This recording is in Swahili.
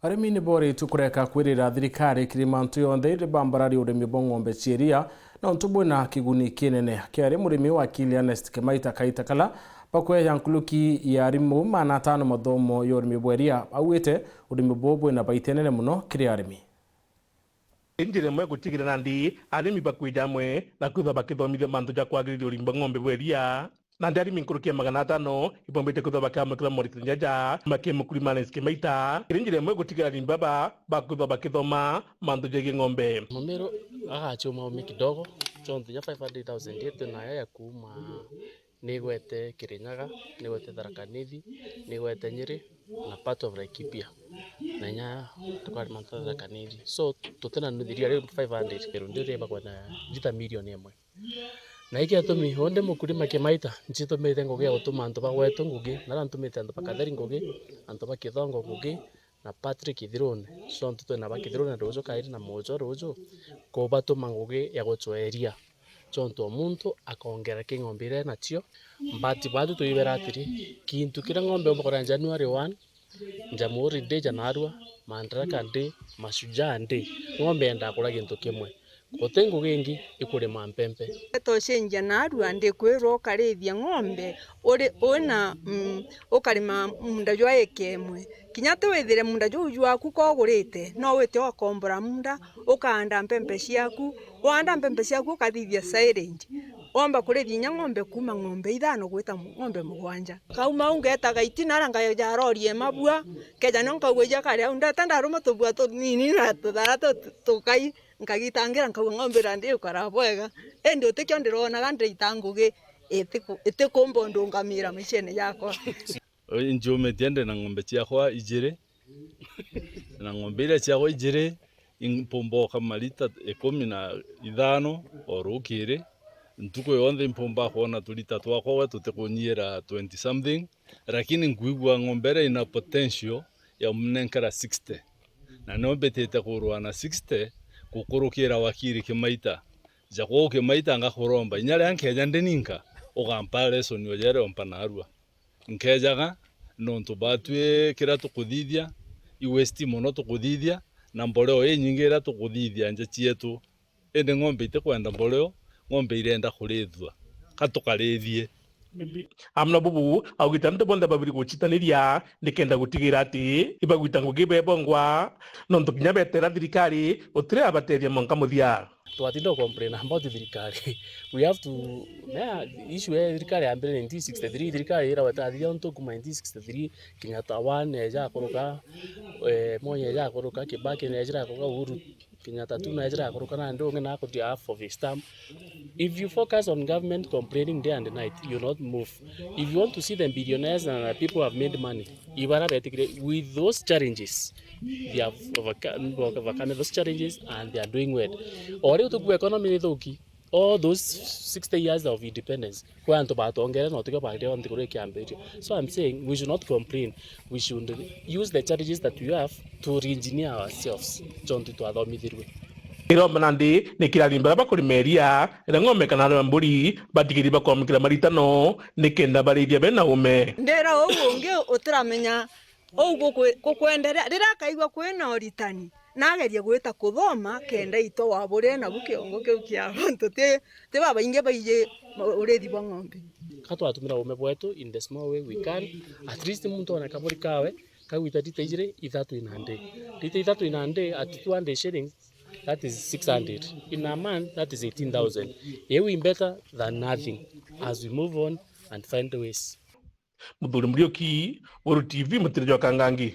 Arimi ni bori tukureka kwirira thirikari kirimantu yonthe ribambarari urimi bwa ng'ombe cieria na ntubwe na kiguni kinene kiari murimi wa Ernest Kimaita kaita kala bakwe yankuluki ya arimu mana tano mathomo yorimi bweria awite urimi bobwe na baitenene muno kiri arimi Njire mwe gutigire nandi arimi bakwidamwe na kutha bakithomithia mantu ja kwagiriria urimi bwa ng'ombe bweria nandi arimi nkurukia 500 ibombete kutha bakamukira morikira njaja makemukuri Ernest Kimaita njire mwe gutigire arimi baba bakutha bakithoma mantu ja ng'ombe Momero agachoma umi kidogo chonto ya 500,000 yetu nayo ya kuma nigwete Kirinyaga nigwete Tharaka Nithi nigwete Nyeri na part of Laikipia na nya tukwari mantu Tharaka Nithi so tutena nuthiria 500 kirundi reba kwa na lita milioni imwe na iki atumi onde mukurima Kimaita nchitumite ngugi ya gutuma antu bagwetu ngugi na ntumite antu bakatheri ngugi antu bakithongo ngugi na Patrick Ithirone so ntutu na bakithirone rojo kairi na mojo rojo ko batuma ngugi ya gutweria chonto muntu akongera king'ombire nacio mbati batu tuibera atiri kintu kira ng'ombe mbokora January 1 Jamhuri Day Janarua Madaraka Day Mashujaa Day ng'ombe enda kula kintu kimwe gotengo gengi ikurima mpempe to cenja Narua ndi kwirwo karithia ng'ombe uri ona ukarima munda jwa ekemwe kinya twithire munda juju aku kogurite no wite okombora munda ukanda mpempe ciaku wanda mpempe ciaku ukathithia silage omba kurithia ng'ombe kuma ng'ombe 5 gwita ng'ombe 7 kauma ungeta gaitina ranga ya rorie mabua keja nonka gweja kare unda tanda rumo tubua to nini na tutara tukai nkagitangira nkauga ng'ombe randi ukara bwega endi utikyo ndirona gande itanguge etikombo ndungamira micene yakwa njume tiende na ng'ombe ciakwa ijire na ng'ombe ile ciakwa ijire impomboka malita 15 orukire ntuko yonthe impomba kuona tulita twakwa we tutikunyira 20 something lakini nguigwa ng'ombe ina potential ya mnenkara 60 na no betete kurwa na 60 kukurukira wakiri Kimaita jako Kimaita ngakuromba inyale ankeja ndeninka ugampa lesson yojere ompa Narua nkejaga nontu batwe kira tukuthithia iwesti mono tukuthithia na mboleo nyingera tukuthithia nje cietu ende ng'ombe itekwenda mboleo ng'ombe irenda kurithwa katukarithie amna bubu augitante bonda babiri guchitaniria nikenda gutigira ati ibagwita ngugi bebongwa nonto kinya betera thirikari utire abateria monka muthia twatindo complain about thirikari we have to issue thirikari ambere 1963 thirikari ira watathia onto kuma 1963 Kenyatta 1 eja kuruka moye eja kuruka Kibaki eja kuruka Uhuru Kenyatta 2 eja kuruka na ndonge na kutia half of his term. If you focus on government complaining day and night, you not move. If you want to see the billionaires and people who have made money, with those challenges, they have overcome those challenges and they are doing well. Or to economy thoki, all those 60 years of independence, so I'm saying we should not complain. We should use the challenges that we have to re-engineer ourselves. Iromba nandi nikirarimba bakurimeria ira ng'ombe kana mburi batigiri bakomikira maritano nikenda barithia bena ume ndera ungi utiramenya ugu kukwenderea rira kaigwa kwina oritani nageria gwita kuthoma kenda ito wabure na bukiongo kiu kia antu te baba inge baije urethi bwa ng'ombe katwatumira ume bwetu in the small way we can at least muntu ona kaburi kawe kawita dita ijire ithatu inande dita ithatu inande at 200 shillings. That is 600. In a month, that is 18,000. Here we better than nothing as we move on and find ways. Muthuri Murioki, Wuru TV, Mutirio Kangangi.